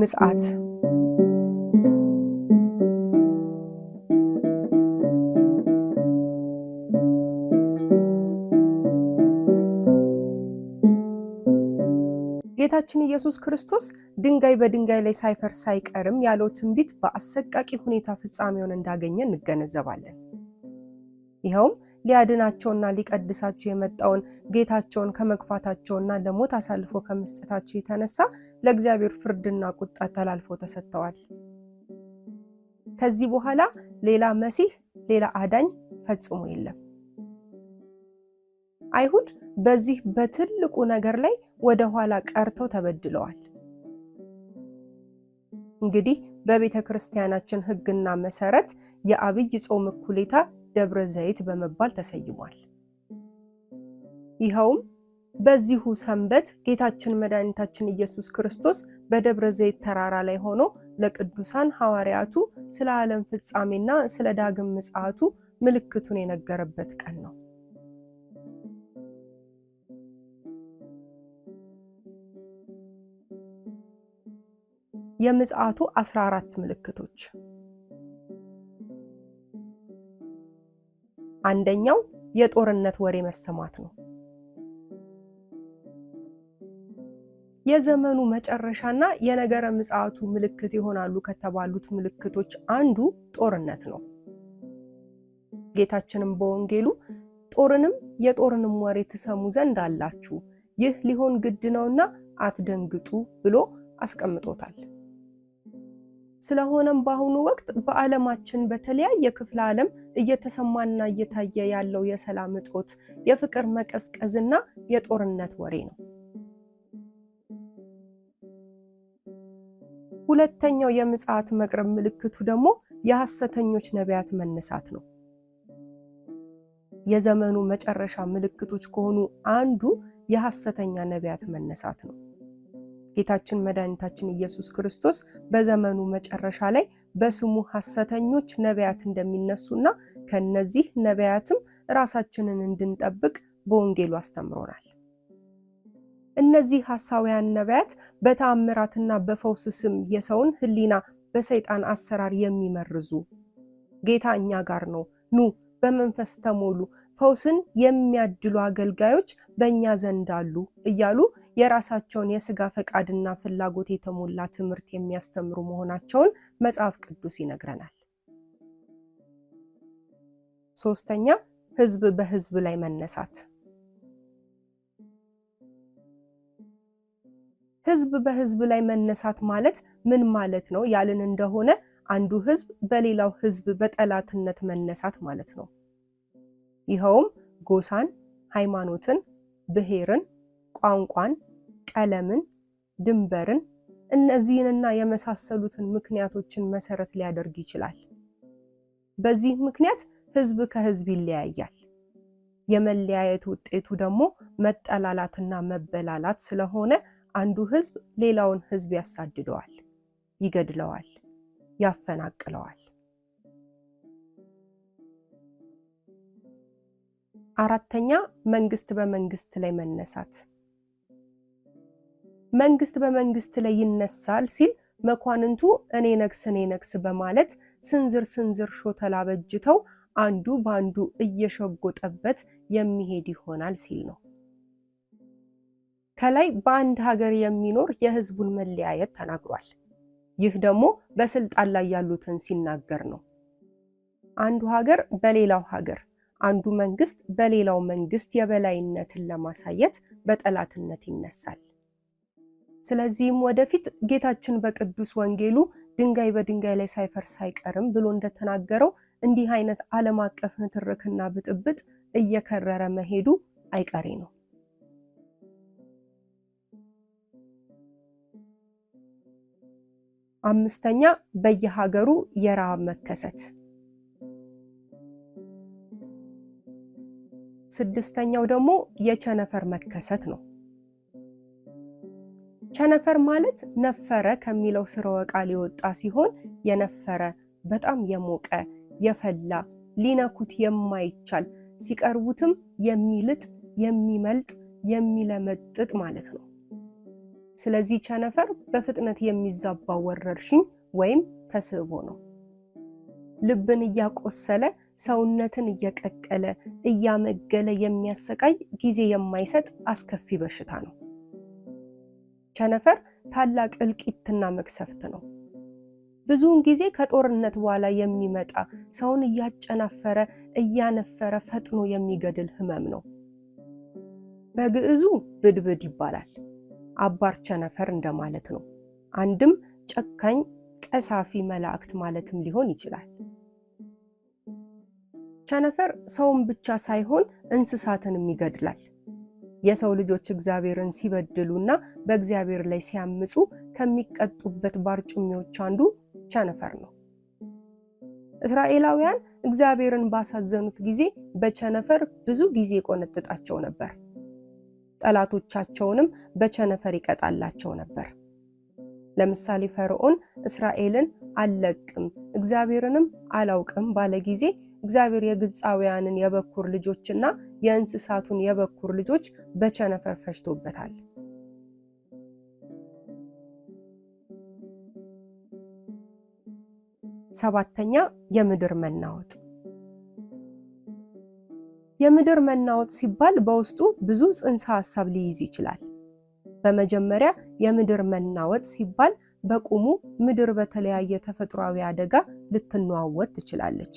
ምጽአት ጌታችን ኢየሱስ ክርስቶስ ድንጋይ በድንጋይ ላይ ሳይፈርስ አይቀርም ያለው ትንቢት በአሰቃቂ ሁኔታ ፍጻሜውን እንዳገኘ እንገነዘባለን። ይኸውም ሊያድናቸውና ሊቀድሳቸው የመጣውን ጌታቸውን ከመግፋታቸውና ለሞት አሳልፎ ከመስጠታቸው የተነሳ ለእግዚአብሔር ፍርድና ቁጣ ተላልፈው ተሰጥተዋል። ከዚህ በኋላ ሌላ መሲህ ሌላ አዳኝ ፈጽሞ የለም። አይሁድ በዚህ በትልቁ ነገር ላይ ወደ ኋላ ቀርተው ተበድለዋል። እንግዲህ በቤተ ክርስቲያናችን ሕግና መሰረት የአብይ ጾም እኩሌታ ደብረ ዘይት በመባል ተሰይሟል። ይኸውም በዚሁ ሰንበት ጌታችን መድኃኒታችን ኢየሱስ ክርስቶስ በደብረ ዘይት ተራራ ላይ ሆኖ ለቅዱሳን ሐዋርያቱ ስለ ዓለም ፍጻሜና ስለ ዳግም ምጽአቱ ምልክቱን የነገረበት ቀን ነው። የምጽአቱ 14 ምልክቶች። አንደኛው የጦርነት ወሬ መሰማት ነው። የዘመኑ መጨረሻና የነገረ ምጽአቱ ምልክት ይሆናሉ ከተባሉት ምልክቶች አንዱ ጦርነት ነው። ጌታችንም በወንጌሉ ጦርንም የጦርንም ወሬ ትሰሙ ዘንድ አላችሁ፣ ይህ ሊሆን ግድ ነውና አትደንግጡ ብሎ አስቀምጦታል። ስለሆነም በአሁኑ ወቅት በዓለማችን በተለያየ ክፍለ ዓለም እየተሰማና እየታየ ያለው የሰላም እጦት፣ የፍቅር መቀዝቀዝና የጦርነት ወሬ ነው። ሁለተኛው የምጽአት መቅረብ ምልክቱ ደግሞ የሐሰተኞች ነቢያት መነሳት ነው። የዘመኑ መጨረሻ ምልክቶች ከሆኑ አንዱ የሐሰተኛ ነቢያት መነሳት ነው። ጌታችን መድኃኒታችን ኢየሱስ ክርስቶስ በዘመኑ መጨረሻ ላይ በስሙ ሐሰተኞች ነቢያት እንደሚነሱና ከነዚህ ነቢያትም ራሳችንን እንድንጠብቅ በወንጌሉ አስተምሮናል። እነዚህ ሐሳውያን ነቢያት በተአምራትና በፈውስ ስም የሰውን ሕሊና በሰይጣን አሰራር የሚመርዙ፣ ጌታ እኛ ጋር ነው፣ ኑ በመንፈስ ተሞሉ፣ ፈውስን የሚያድሉ አገልጋዮች በእኛ ዘንድ አሉ እያሉ የራሳቸውን የሥጋ ፈቃድና ፍላጎት የተሞላ ትምህርት የሚያስተምሩ መሆናቸውን መጽሐፍ ቅዱስ ይነግረናል። ሶስተኛ ሕዝብ በሕዝብ ላይ መነሳት። ሕዝብ በሕዝብ ላይ መነሳት ማለት ምን ማለት ነው ያልን እንደሆነ አንዱ ሕዝብ በሌላው ሕዝብ በጠላትነት መነሳት ማለት ነው። ይኸውም ጎሳን፣ ሃይማኖትን፣ ብሔርን፣ ቋንቋን፣ ቀለምን፣ ድንበርን እነዚህንና የመሳሰሉትን ምክንያቶችን መሰረት ሊያደርግ ይችላል። በዚህ ምክንያት ሕዝብ ከሕዝብ ይለያያል። የመለያየት ውጤቱ ደግሞ መጠላላትና መበላላት ስለሆነ አንዱ ሕዝብ ሌላውን ሕዝብ ያሳድደዋል፣ ይገድለዋል፣ ያፈናቅለዋል። አራተኛ መንግስት በመንግስት ላይ መነሳት። መንግስት በመንግስት ላይ ይነሳል ሲል መኳንንቱ እኔ ነግስ በማለት ስንዝር ሾተላ በጅተው አንዱ ባንዱ እየሸጎጠበት የሚሄድ ይሆናል ሲል ነው። ከላይ በአንድ ሀገር የሚኖር የህዝቡን መለያየት ተናግሯል። ይህ ደግሞ በስልጣን ላይ ያሉትን ሲናገር ነው። አንዱ ሀገር በሌላው ሀገር፣ አንዱ መንግስት በሌላው መንግስት የበላይነትን ለማሳየት በጠላትነት ይነሳል። ስለዚህም ወደፊት ጌታችን በቅዱስ ወንጌሉ ድንጋይ በድንጋይ ላይ ሳይፈርስ አይቀርም ብሎ እንደተናገረው እንዲህ አይነት ዓለም አቀፍ ንትርክና ብጥብጥ እየከረረ መሄዱ አይቀሬ ነው። አምስተኛ በየሀገሩ የረሃብ መከሰት። ስድስተኛው ደግሞ የቸነፈር መከሰት ነው። ቸነፈር ማለት ነፈረ ከሚለው ስርወ ቃል የወጣ ሲሆን የነፈረ በጣም የሞቀ የፈላ ሊነኩት የማይቻል ሲቀርቡትም የሚልጥ የሚመልጥ የሚለመጥጥ ማለት ነው። ስለዚህ ቸነፈር በፍጥነት የሚዛባ ወረርሽኝ ወይም ተስቦ ነው። ልብን እያቆሰለ ሰውነትን እየቀቀለ እያመገለ የሚያሰቃይ ጊዜ የማይሰጥ አስከፊ በሽታ ነው። ቸነፈር ታላቅ እልቂትና መቅሰፍት ነው። ብዙውን ጊዜ ከጦርነት በኋላ የሚመጣ ሰውን እያጨናፈረ እያነፈረ ፈጥኖ የሚገድል ህመም ነው። በግዕዙ ብድብድ ይባላል። አባር ቸነፈር እንደማለት ነው። አንድም ጨካኝ ቀሳፊ መላእክት ማለትም ሊሆን ይችላል። ቸነፈር ሰውን ብቻ ሳይሆን እንስሳትንም ይገድላል። የሰው ልጆች እግዚአብሔርን ሲበድሉና በእግዚአብሔር ላይ ሲያምፁ ከሚቀጡበት ባርጩሜዎች አንዱ ቸነፈር ነው። እስራኤላውያን እግዚአብሔርን ባሳዘኑት ጊዜ በቸነፈር ብዙ ጊዜ ቆነጥጣቸው ነበር። ጠላቶቻቸውንም በቸነፈር ይቀጣላቸው ነበር። ለምሳሌ ፈርዖን እስራኤልን አልለቅም እግዚአብሔርንም አላውቅም ባለ ጊዜ እግዚአብሔር የግብፃውያንን የበኩር ልጆችና የእንስሳቱን የበኩር ልጆች በቸነፈር ፈጅቶበታል። ሰባተኛ የምድር መናወጥ። የምድር መናወጥ ሲባል በውስጡ ብዙ ጽንሰ ሐሳብ ሊይዝ ይችላል። በመጀመሪያ የምድር መናወጥ ሲባል በቁሙ ምድር በተለያየ ተፈጥሯዊ አደጋ ልትነዋወጥ ትችላለች።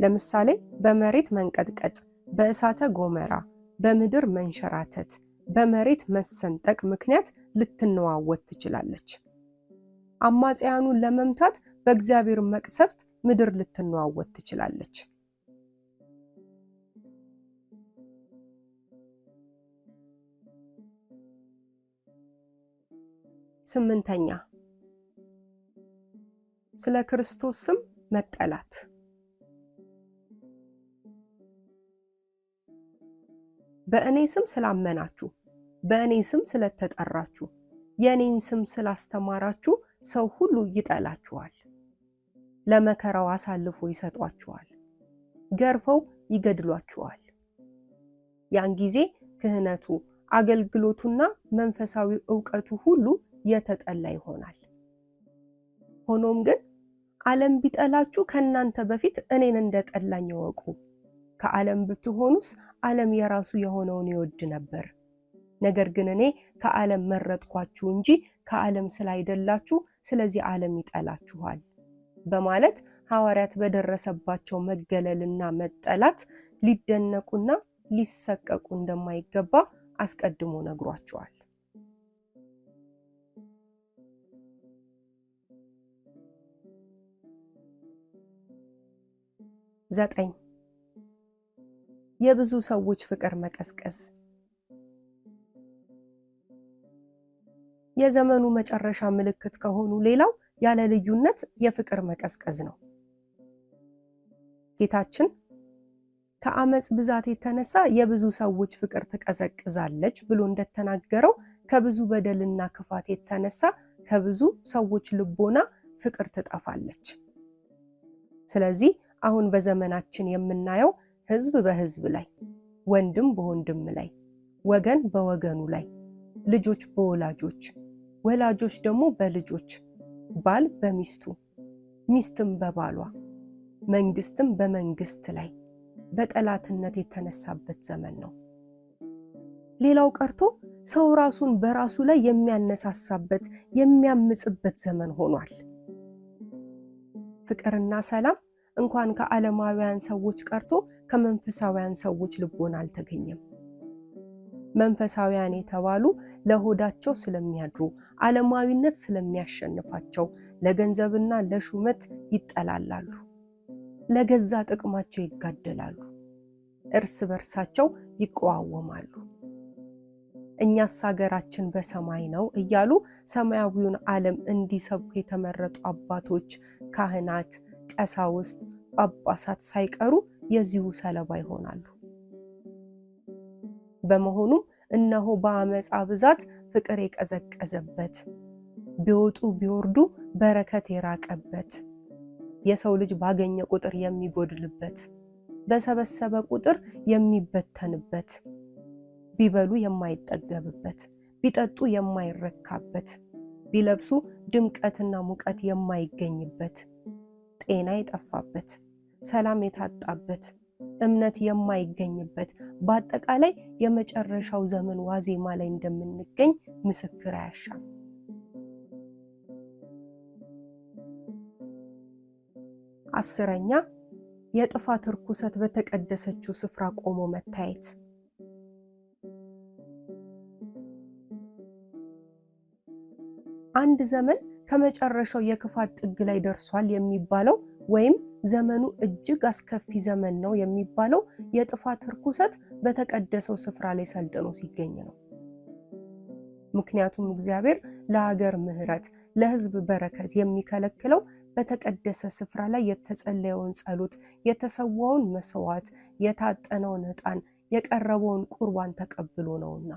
ለምሳሌ በመሬት መንቀጥቀጥ፣ በእሳተ ገሞራ፣ በምድር መንሸራተት፣ በመሬት መሰንጠቅ ምክንያት ልትነዋወጥ ትችላለች። አማጽያኑን ለመምታት በእግዚአብሔር መቅሰፍት ምድር ልትነዋወጥ ትችላለች። ስምንተኛ ስለ ክርስቶስ ስም መጠላት። በእኔ ስም ስላመናችሁ፣ በእኔ ስም ስለተጠራችሁ፣ የኔን ስም ስላስተማራችሁ ሰው ሁሉ ይጠላችኋል። ለመከራው አሳልፎ ይሰጧችኋል፣ ገርፈው ይገድሏችኋል። ያን ጊዜ ክህነቱ፣ አገልግሎቱና መንፈሳዊ ዕውቀቱ ሁሉ የተጠላ ይሆናል። ሆኖም ግን ዓለም ቢጠላችሁ ከናንተ በፊት እኔን እንደጠላኝ ወቁ። ከዓለም ብትሆኑስ ዓለም የራሱ የሆነውን ይወድ ነበር። ነገር ግን እኔ ከዓለም መረጥኳችሁ እንጂ ከዓለም ስላይደላችሁ፣ ስለዚህ ዓለም ይጠላችኋል በማለት ሐዋርያት በደረሰባቸው መገለልና መጠላት ሊደነቁና ሊሰቀቁ እንደማይገባ አስቀድሞ ነግሯቸዋል። 9 የብዙ ሰዎች ፍቅር መቀዝቀዝ። የዘመኑ መጨረሻ ምልክት ከሆኑ ሌላው ያለ ልዩነት የፍቅር መቀዝቀዝ ነው። ጌታችን ከአመጽ ብዛት የተነሳ የብዙ ሰዎች ፍቅር ትቀዘቅዛለች ብሎ እንደተናገረው ከብዙ በደልና ክፋት የተነሳ ከብዙ ሰዎች ልቦና ፍቅር ትጠፋለች። ስለዚህ አሁን በዘመናችን የምናየው ህዝብ በህዝብ ላይ፣ ወንድም በወንድም ላይ፣ ወገን በወገኑ ላይ፣ ልጆች በወላጆች፣ ወላጆች ደግሞ በልጆች፣ ባል በሚስቱ፣ ሚስትም በባሏ፣ መንግስትም በመንግስት ላይ በጠላትነት የተነሳበት ዘመን ነው። ሌላው ቀርቶ ሰው ራሱን በራሱ ላይ የሚያነሳሳበት የሚያምጽበት ዘመን ሆኗል። ፍቅርና ሰላም እንኳን ከዓለማውያን ሰዎች ቀርቶ ከመንፈሳውያን ሰዎች ልቦና አልተገኘም። መንፈሳውያን የተባሉ ለሆዳቸው ስለሚያድሩ፣ ዓለማዊነት ስለሚያሸንፋቸው ለገንዘብና ለሹመት ይጠላላሉ፣ ለገዛ ጥቅማቸው ይጋደላሉ፣ እርስ በርሳቸው ይቀዋወማሉ። እኛስ ሀገራችን በሰማይ ነው እያሉ ሰማያዊውን ዓለም እንዲሰብኩ የተመረጡ አባቶች፣ ካህናት፣ ቀሳውስት፣ ጳጳሳት ሳይቀሩ የዚሁ ሰለባ ይሆናሉ። በመሆኑም እነሆ በአመፃ ብዛት ፍቅር የቀዘቀዘበት፣ ቢወጡ ቢወርዱ በረከት የራቀበት፣ የሰው ልጅ ባገኘ ቁጥር የሚጎድልበት፣ በሰበሰበ ቁጥር የሚበተንበት፣ ቢበሉ የማይጠገብበት፣ ቢጠጡ የማይረካበት፣ ቢለብሱ ድምቀትና ሙቀት የማይገኝበት፣ ጤና የጠፋበት፣ ሰላም የታጣበት፣ እምነት የማይገኝበት፣ በአጠቃላይ የመጨረሻው ዘመን ዋዜማ ላይ እንደምንገኝ ምስክር አያሻም። አስረኛ የጥፋት ርኩሰት በተቀደሰችው ስፍራ ቆሞ መታየት። አንድ ዘመን ከመጨረሻው የክፋት ጥግ ላይ ደርሷል የሚባለው ወይም ዘመኑ እጅግ አስከፊ ዘመን ነው የሚባለው የጥፋት ርኩሰት በተቀደሰው ስፍራ ላይ ሰልጥኖ ሲገኝ ነው። ምክንያቱም እግዚአብሔር ለሀገር ምሕረት ለሕዝብ በረከት የሚከለክለው በተቀደሰ ስፍራ ላይ የተጸለየውን ጸሎት፣ የተሰዋውን መስዋዕት፣ የታጠነውን ዕጣን፣ የቀረበውን ቁርባን ተቀብሎ ነውና።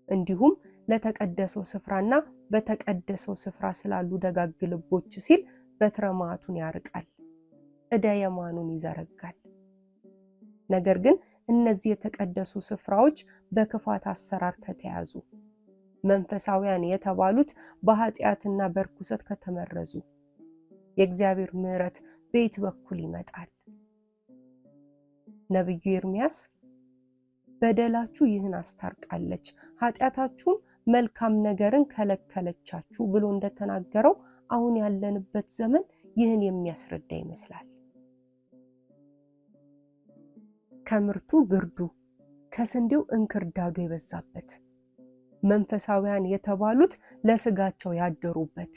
እንዲሁም ለተቀደሰው ስፍራና በተቀደሰው ስፍራ ስላሉ ደጋግ ልቦች ሲል በትረ መዓቱን ያርቃል፣ ዕደ የማኑን ይዘረጋል። ነገር ግን እነዚህ የተቀደሱ ስፍራዎች በክፋት አሰራር ከተያዙ፣ መንፈሳውያን የተባሉት በኃጢአትና በርኩሰት ከተመረዙ የእግዚአብሔር ምሕረት በየት በኩል ይመጣል? ነቢዩ ኤርምያስ በደላችሁ ይህን አስታርቃለች፣ ኃጢአታችሁም መልካም ነገርን ከለከለቻችሁ ብሎ እንደተናገረው አሁን ያለንበት ዘመን ይህን የሚያስረዳ ይመስላል። ከምርቱ ግርዱ ከስንዴው እንክርዳዱ የበዛበት፣ መንፈሳውያን የተባሉት ለስጋቸው ያደሩበት፣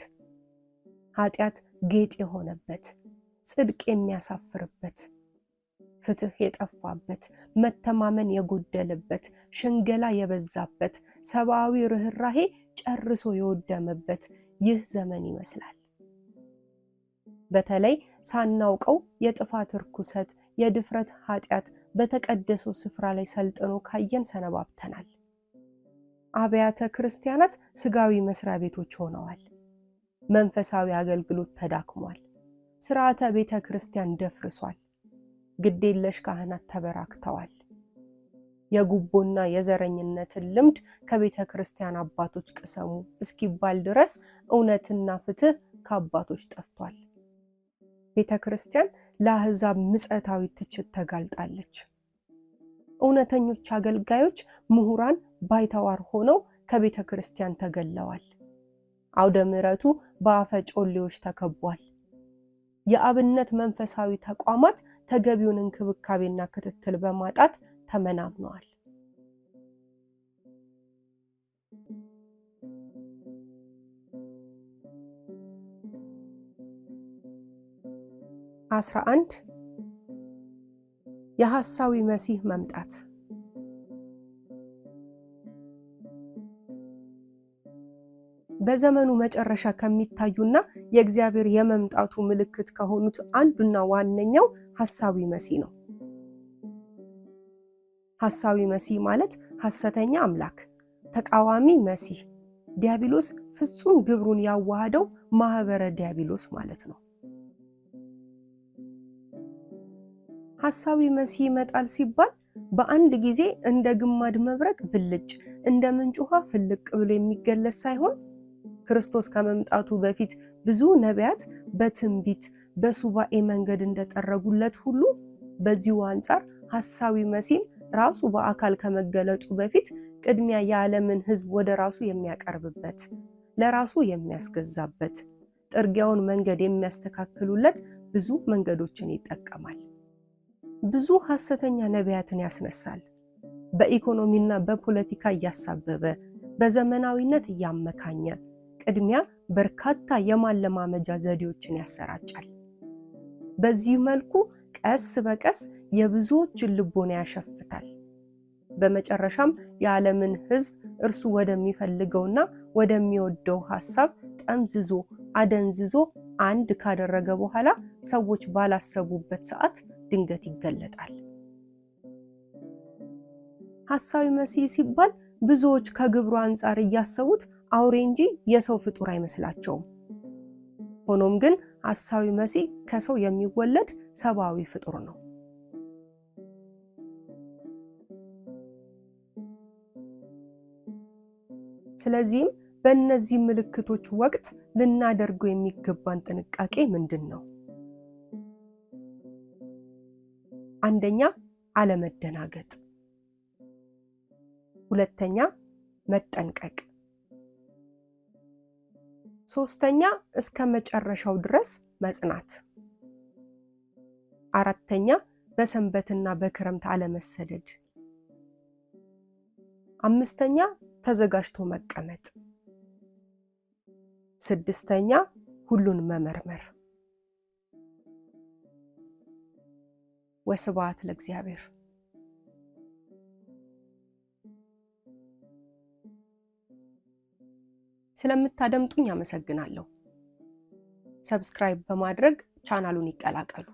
ኃጢአት ጌጥ የሆነበት፣ ጽድቅ የሚያሳፍርበት፣ ፍትህ የጠፋበት፣ መተማመን የጎደለበት፣ ሽንገላ የበዛበት፣ ሰብአዊ ርህራሄ ጨርሶ የወደመበት ይህ ዘመን ይመስላል። በተለይ ሳናውቀው የጥፋት ርኩሰት፣ የድፍረት ኃጢአት በተቀደሰው ስፍራ ላይ ሰልጥኖ ካየን ሰነባብተናል። አብያተ ክርስቲያናት ስጋዊ መስሪያ ቤቶች ሆነዋል። መንፈሳዊ አገልግሎት ተዳክሟል። ስርዓተ ቤተ ክርስቲያን ደፍርሷል። ግዴለሽ ካህናት ተበራክተዋል። የጉቦና የዘረኝነትን ልምድ ከቤተ ክርስቲያን አባቶች ቅሰሙ እስኪባል ድረስ እውነትና ፍትህ ከአባቶች ጠፍቷል። ቤተ ክርስቲያን ለአሕዛብ ምጸታዊ ትችት ተጋልጣለች። እውነተኞች አገልጋዮች፣ ምሁራን ባይተዋር ሆነው ከቤተ ክርስቲያን ተገለዋል። አውደ ምሕረቱ በአፈ ጮሌዎች ተከቧል። የአብነት መንፈሳዊ ተቋማት ተገቢውን እንክብካቤና ክትትል በማጣት ተመናምነዋል። አስራ አንድ የሐሳዊ መሲህ መምጣት። በዘመኑ መጨረሻ ከሚታዩና የእግዚአብሔር የመምጣቱ ምልክት ከሆኑት አንዱና ዋነኛው ሐሳዊ መሲህ ነው። ሐሳዊ መሲህ ማለት ሐሰተኛ አምላክ፣ ተቃዋሚ መሲህ፣ ዲያብሎስ ፍጹም ግብሩን ያዋሃደው ማህበረ ዲያብሎስ ማለት ነው። ሐሳዊ መሲህ ይመጣል ሲባል በአንድ ጊዜ እንደ ግማድ መብረቅ ብልጭ እንደ ምንጭ ውሃ ፍልቅ ብሎ የሚገለጽ ሳይሆን ክርስቶስ ከመምጣቱ በፊት ብዙ ነቢያት በትንቢት በሱባኤ መንገድ እንደጠረጉለት ሁሉ በዚሁ አንጻር ሐሳዊ መሲህ ራሱ በአካል ከመገለጡ በፊት ቅድሚያ የዓለምን ሕዝብ ወደ ራሱ የሚያቀርብበት፣ ለራሱ የሚያስገዛበት፣ ጥርጊያውን መንገድ የሚያስተካክሉለት ብዙ መንገዶችን ይጠቀማል። ብዙ ሐሰተኛ ነቢያትን ያስነሳል። በኢኮኖሚና በፖለቲካ እያሳበበ በዘመናዊነት እያመካኘ ቅድሚያ በርካታ የማለማመጃ ዘዴዎችን ያሰራጫል። በዚህ መልኩ ቀስ በቀስ የብዙዎችን ልቦና ያሸፍታል። በመጨረሻም የዓለምን ሕዝብ እርሱ ወደሚፈልገውና ወደሚወደው ሐሳብ ጠምዝዞ አደንዝዞ አንድ ካደረገ በኋላ ሰዎች ባላሰቡበት ሰዓት ድንገት ይገለጣል። ሐሳዊ መሲህ ሲባል ብዙዎች ከግብሩ አንጻር እያሰቡት አውሬ እንጂ የሰው ፍጡር አይመስላቸውም። ሆኖም ግን ሐሳዊ መሲህ ከሰው የሚወለድ ሰብአዊ ፍጡር ነው። ስለዚህም በእነዚህ ምልክቶች ወቅት ልናደርገው የሚገባን ጥንቃቄ ምንድነው? አንደኛ አለመደናገጥ፣ ሁለተኛ መጠንቀቅ፣ ሶስተኛ እስከ መጨረሻው ድረስ መጽናት፣ አራተኛ በሰንበትና በክረምት አለመሰደድ፣ አምስተኛ ተዘጋጅቶ መቀመጥ፣ ስድስተኛ ሁሉን መመርመር። ወስብሐት ለእግዚአብሔር። ስለምታደምጡኝ አመሰግናለሁ። ሰብስክራይብ በማድረግ ቻናሉን ይቀላቀሉ።